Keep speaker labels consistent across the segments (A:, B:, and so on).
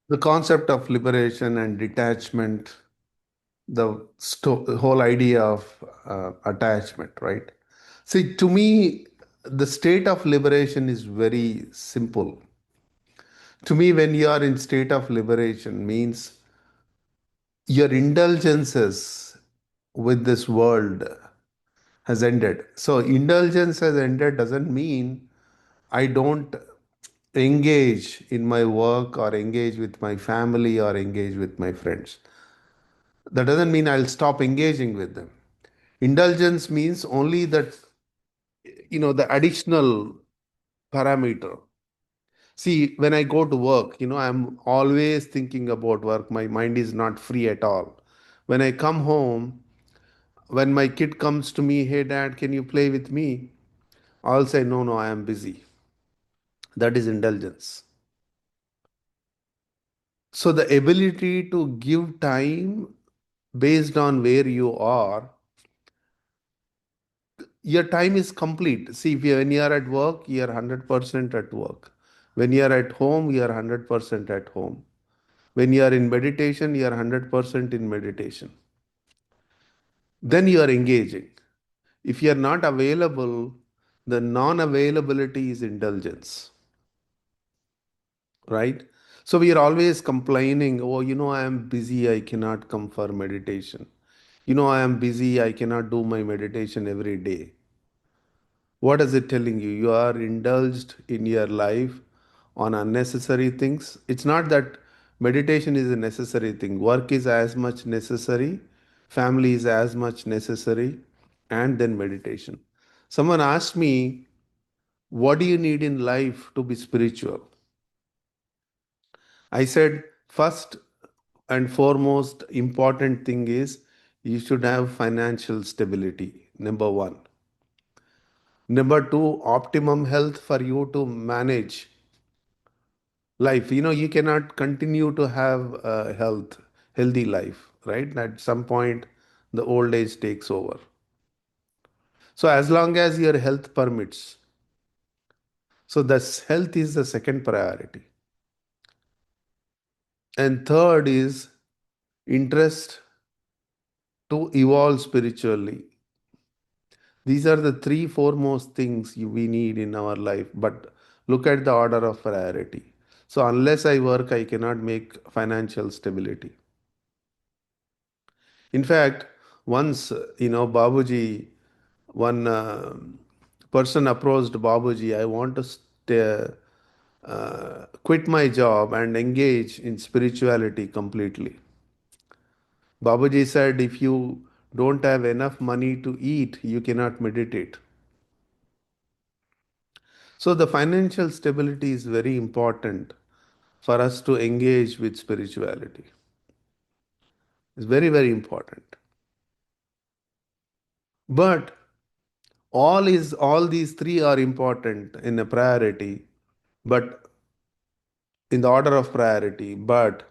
A: The concept of liberation and detachment, the whole idea of attachment, right? See, to me, the state of liberation is very simple. To me, when you are in state of liberation, means your indulgences with this world has ended. So indulgence has ended doesn't mean I don't engage in my work or engage with my family or engage with my friends. That doesn't mean I'll stop engaging with them. Indulgence means only that, the additional parameter. See, when I go to work, I'm always thinking about work. My mind is not free at all. When I come home, when my kid comes to me, hey dad, can you play with me? I'll say, no, no, I am busy. That is indulgence. So the ability to give time based on where you are, your time is complete. See, when you are at work, you are 100% at work. When you are at home, you are 100% at home. When you are in meditation, you are 100% in meditation. Then you are engaging. If you are not available, the non availability is indulgence, right? So we are always complaining, oh, I am busy, I cannot come for meditation. I am busy, I cannot do my meditation every day. What is it telling you? You are indulged in your life on unnecessary things. It's not that meditation is a necessary thing. Work is as much necessary, family is as much necessary, and then meditation. Someone asked me, what do you need in life to be spiritual? I said, first and foremost important thing is you should have financial stability. Number one. Number two, optimum health for you to manage life. You cannot continue to have a healthy life, right? At some point, the old age takes over. So as long as your health permits, so this health is the second priority. And third is interest to evolve spiritually. These are the three foremost things we need in our life. But look at the order of priority. So unless I work, I cannot make financial stability. In fact, once, Babuji, one person approached Babuji, I want to quit my job and engage in spirituality completely. Babuji said, if you don't have enough money to eat, you cannot meditate. So the financial stability is very important for us to engage with spirituality. It's very, very important. But all these three are important in a priority, but in the order of priority. But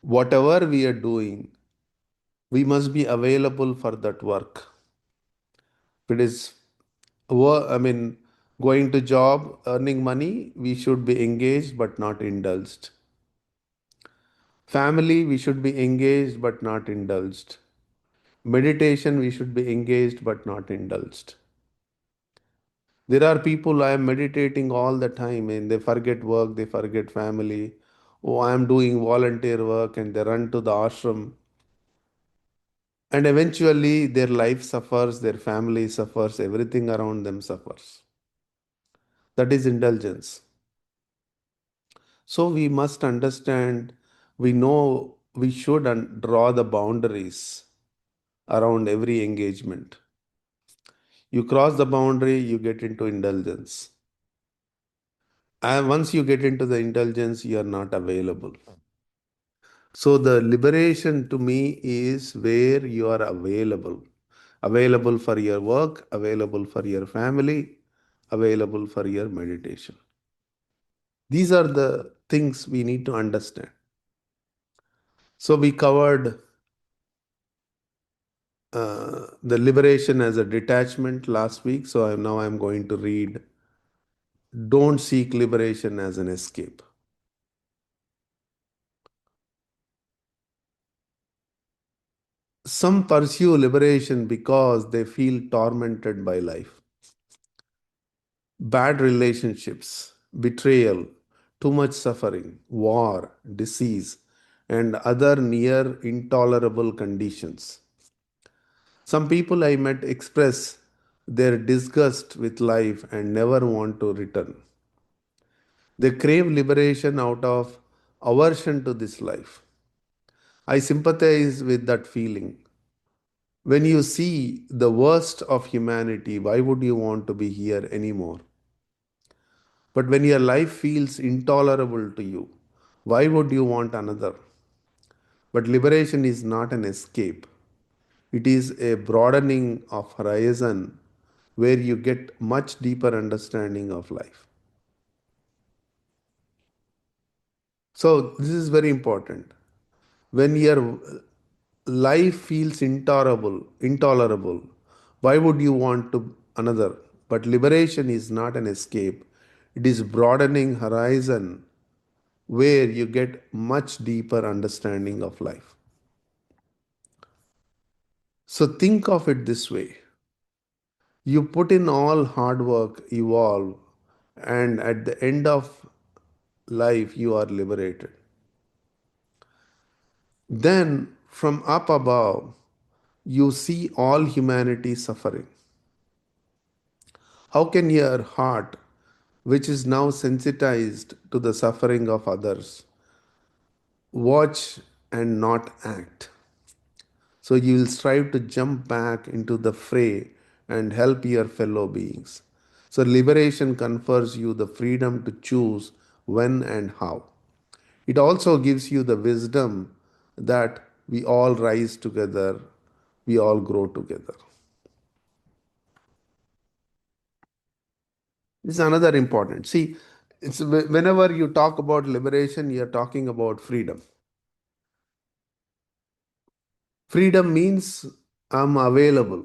A: whatever we are doing, we must be available for that work. If it is going to job, earning money, we should be engaged but not indulged. Family, we should be engaged but not indulged. Meditation, we should be engaged but not indulged. There are people I am meditating all the time and they forget work, they forget family. Oh, I am doing volunteer work and they run to the ashram. And eventually their life suffers, their family suffers, everything around them suffers. That is indulgence. So we must understand, we know we should draw the boundaries around every engagement. You cross the boundary, you get into indulgence. And once you get into the indulgence, you are not available. So the liberation to me is where you are available. Available for your work, available for your family, available for your meditation. These are the things we need to understand. So we covered the liberation as a detachment last week. So now I'm going to read, don't seek liberation as an escape. Some pursue liberation because they feel tormented by life. Bad relationships, betrayal, too much suffering, war, disease, and other near intolerable conditions. Some people I met express their disgust with life and never want to return. They crave liberation out of aversion to this life. I sympathize with that feeling. When you see the worst of humanity, why would you want to be here anymore? But when your life feels intolerable to you, why would you want another? But liberation is not an escape. It is a broadening of horizon where you get much deeper understanding of life. So this is very important. When your life feels intolerable, why would you want to another? But liberation is not an escape. It is broadening horizon where you get much deeper understanding of life. So think of it this way. You put in all hard work, evolve, and at the end of life, you are liberated. Then, from up above, you see all humanity suffering. How can your heart, which is now sensitized to the suffering of others, watch and not act? So you will strive to jump back into the fray and help your fellow beings. So liberation confers you the freedom to choose when and how. It also gives you the wisdom that we all rise together, we all grow together. This is another important. See, it's whenever you talk about liberation, you're talking about freedom. Freedom means I'm available.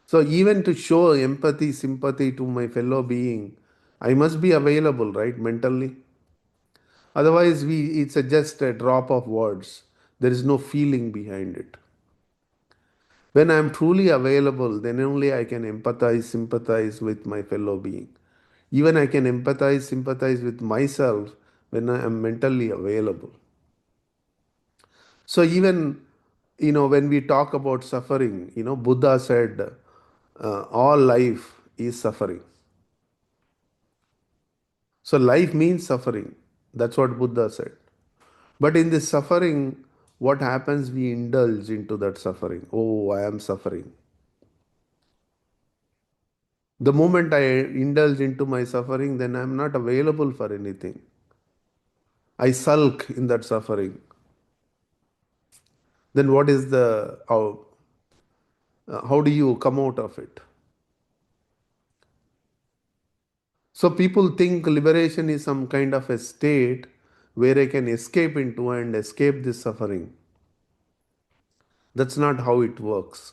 A: So even to show empathy, sympathy to my fellow being, I must be available, right, mentally. Otherwise, it's just a drop of words. There is no feeling behind it. When I'm truly available, then only I can empathize, sympathize with my fellow being. Even I can empathize, sympathize with myself when I am mentally available. So even when we talk about suffering, Buddha said, all life is suffering. So life means suffering. That's what Buddha said. But in this suffering, what happens? We indulge into that suffering. Oh, I am suffering. The moment I indulge into my suffering, then I'm not available for anything. I sulk in that suffering. Then what is how do you come out of it? So people think liberation is some kind of a state where I can escape into and escape this suffering. That's not how it works.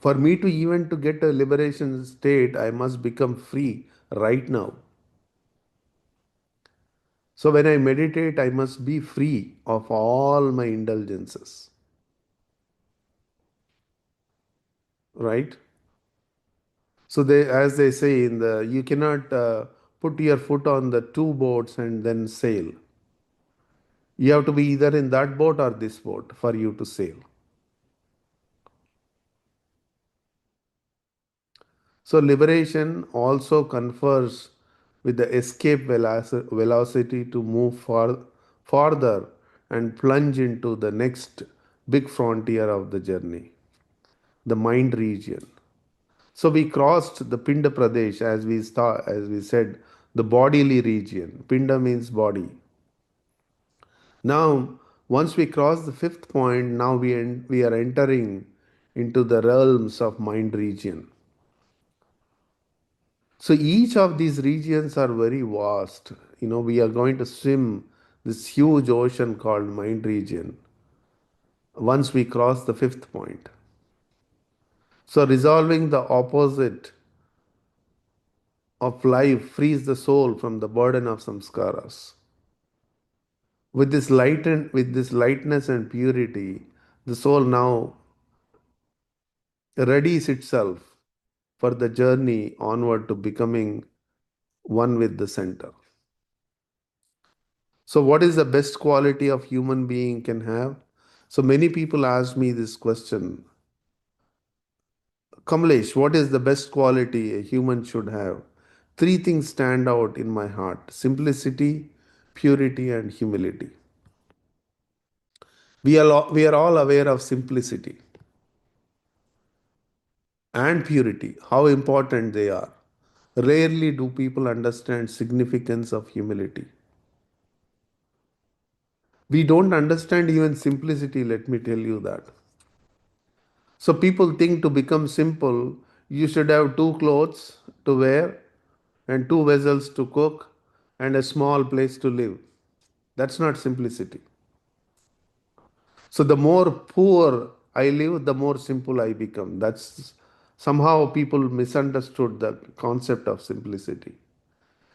A: For me to even to get a liberation state, I must become free right now. So when I meditate, I must be free of all my indulgences, right? So as they say you cannot put your foot on the two boats and then sail. You have to be either in that boat or this boat for you to sail. So liberation also confers with the escape velocity to move farther and plunge into the next big frontier of the journey, the mind region. So we crossed the Pinda Pradesh as we said, the bodily region. Pinda means body. Now, once we cross the fifth point, now we are entering into the realms of mind region. So each of these regions are very vast. We are going to swim this huge ocean called mind region once we cross the fifth point. So resolving the opposite of life frees the soul from the burden of samskaras. With this lightness and purity, the soul now readies itself for the journey onward to becoming one with the center. So, what is the best quality of human being can have? So many people ask me this question, Kamlesh, what is the best quality a human should have? Three things stand out in my heart: simplicity, purity, and humility. We are all aware of simplicity and purity, how important they are. Rarely do people understand significance of humility. We don't understand even simplicity, let me tell you that. So people think to become simple, you should have two clothes to wear and two vessels to cook and a small place to live. That's not simplicity. So the more poor I live, the more simple I become. That's somehow people misunderstood the concept of simplicity.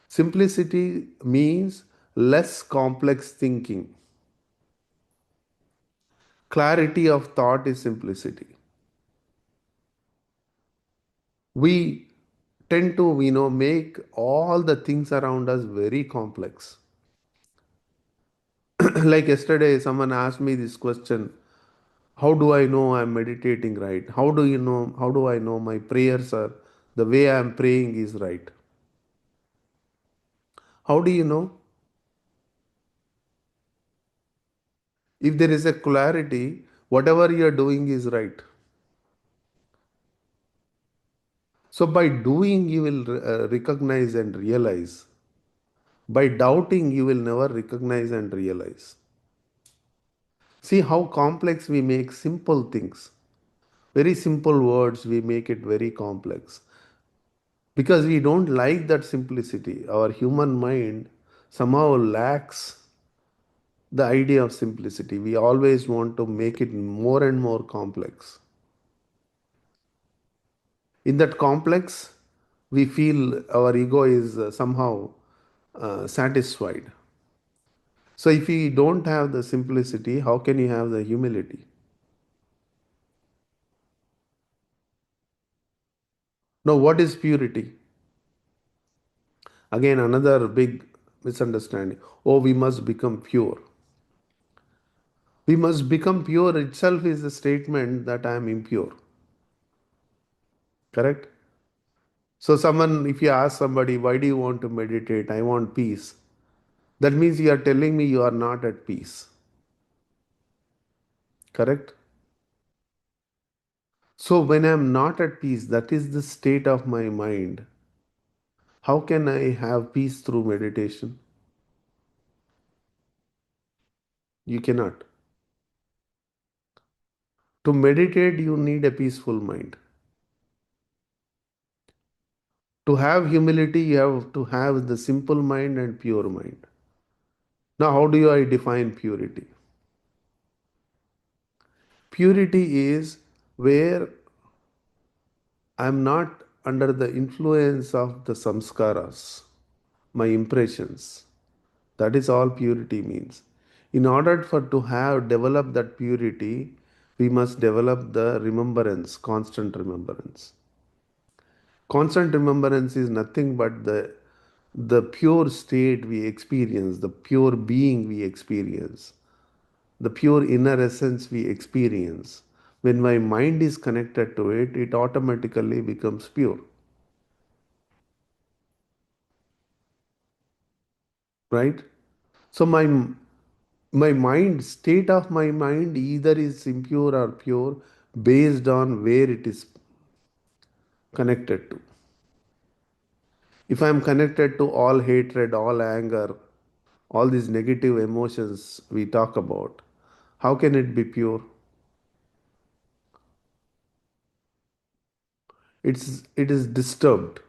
A: Simplicity means less complex thinking. Clarity of thought is simplicity. We tend to, make all the things around us very complex. Like yesterday, someone asked me this question: how do I know I'm meditating right? How do I know my prayers are, the way I'm praying is right? How do you know? If there is a clarity, whatever you're doing is right. So by doing, you will recognize and realize. By doubting, you will never recognize and realize. See how complex we make simple things. Very simple words, we make it very complex. Because we don't like that simplicity. Our human mind somehow lacks the idea of simplicity. We always want to make it more and more complex. In that complex, we feel our ego is somehow satisfied. So, if we don't have the simplicity, how can you have the humility? Now, what is purity? Again, another big misunderstanding. Oh, we must become pure. We must become pure itself is the statement that I am impure. Correct? So, if you ask somebody, why do you want to meditate? I want peace. That means you are telling me you are not at peace. Correct? So, when I am not at peace, that is the state of my mind. How can I have peace through meditation? You cannot. To meditate, you need a peaceful mind. To have humility, you have to have the simple mind and pure mind. Now, how do I define purity? Purity is where I'm not under the influence of the samskaras, my impressions. That is all purity means. In order for to have develop that purity, we must develop the remembrance, constant remembrance. Constant remembrance is nothing but the pure state we experience, the pure being we experience, the pure inner essence we experience. When my mind is connected to it, it automatically becomes pure, right? So my mind, state of my mind either is impure or pure based on where it is connected to. If I am connected to all hatred, all anger, all these negative emotions we talk about, how can it be pure? It is disturbed.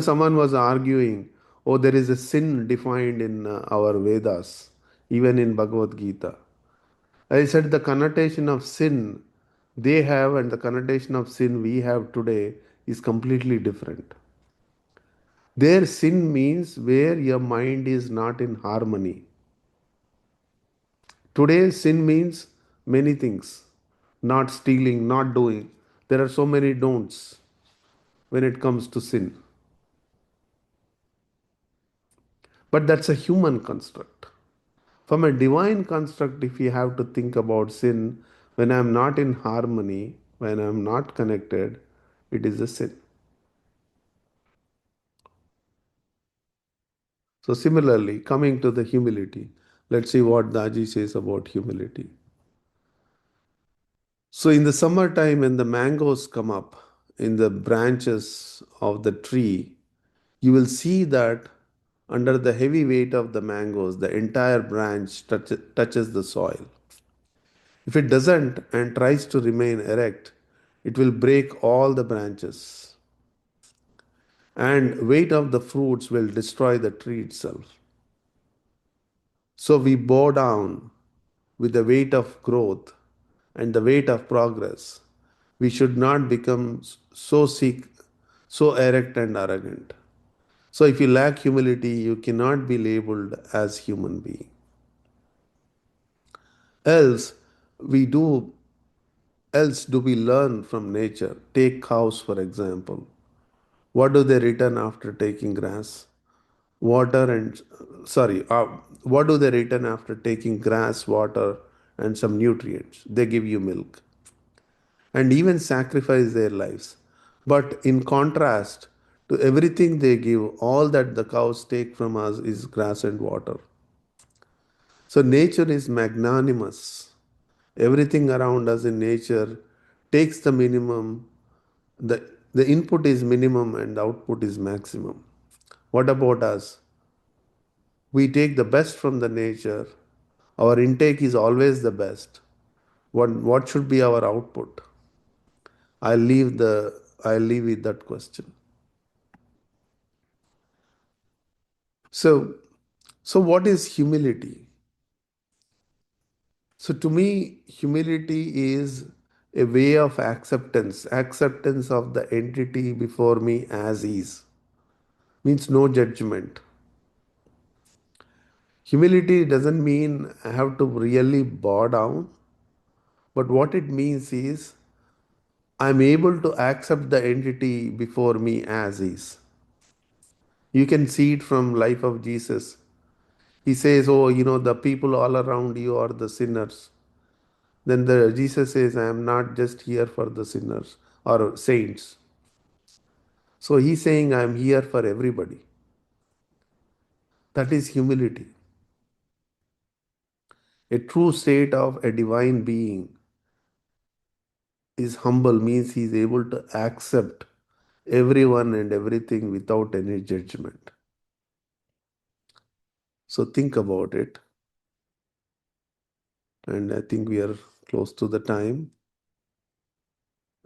A: Someone was arguing, oh, there is a sin defined in our Vedas, even in Bhagavad Gita. I said the connotation of sin they have and the connotation of sin we have today is completely different. Their sin means where your mind is not in harmony. Today, sin means many things: not stealing, not doing. There are so many don'ts when it comes to sin. But that's a human construct. From a divine construct, if you have to think about sin, when I'm not in harmony, when I'm not connected, it is a sin. So, similarly, coming to the humility, let's see what Daji says about humility. So, in the summertime, when the mangoes come up in the branches of the tree, you will see that under the heavy weight of the mangoes, the entire branch touches the soil. If it doesn't and tries to remain erect, it will break all the branches, and weight of the fruits will destroy the tree itself. So we bow down with the weight of growth and the weight of progress. We should not become so erect and arrogant. So if you lack humility, you cannot be labeled as human being. Else we do else do we learn from nature? Take cows for example. What do they return after taking grass? Water and sorry, what do they return after taking grass, water, and some nutrients? They give you milk and even sacrifice their lives. But in contrast to everything they give, all that the cows take from us is grass and water. So nature is magnanimous. Everything around us in nature takes the minimum, the, the input is minimum and the output is maximum. What about us? We take the best from the nature. Our intake is always the best. What should be our output? I'll leave with that question. So so what is humility? So to me, humility is a way of acceptance of the entity before me as is. Means no judgment. Humility doesn't mean I have to really bow down, but what it means is I'm able to accept the entity before me as is. You can see it from life of Jesus. He says, "Oh, the people all around you are the sinners." Then Jesus says, "I am not just here for the sinners or saints." So he's saying, "I am here for everybody." That is humility. A true state of a divine being is humble, means he is able to accept everyone and everything without any judgment. So think about it. And I think we are close to the time.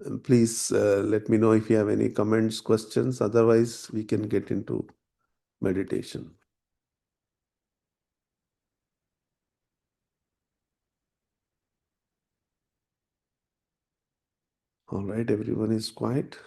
A: And please let me know if you have any comments, questions. Otherwise, we can get into meditation. All right, everyone is quiet.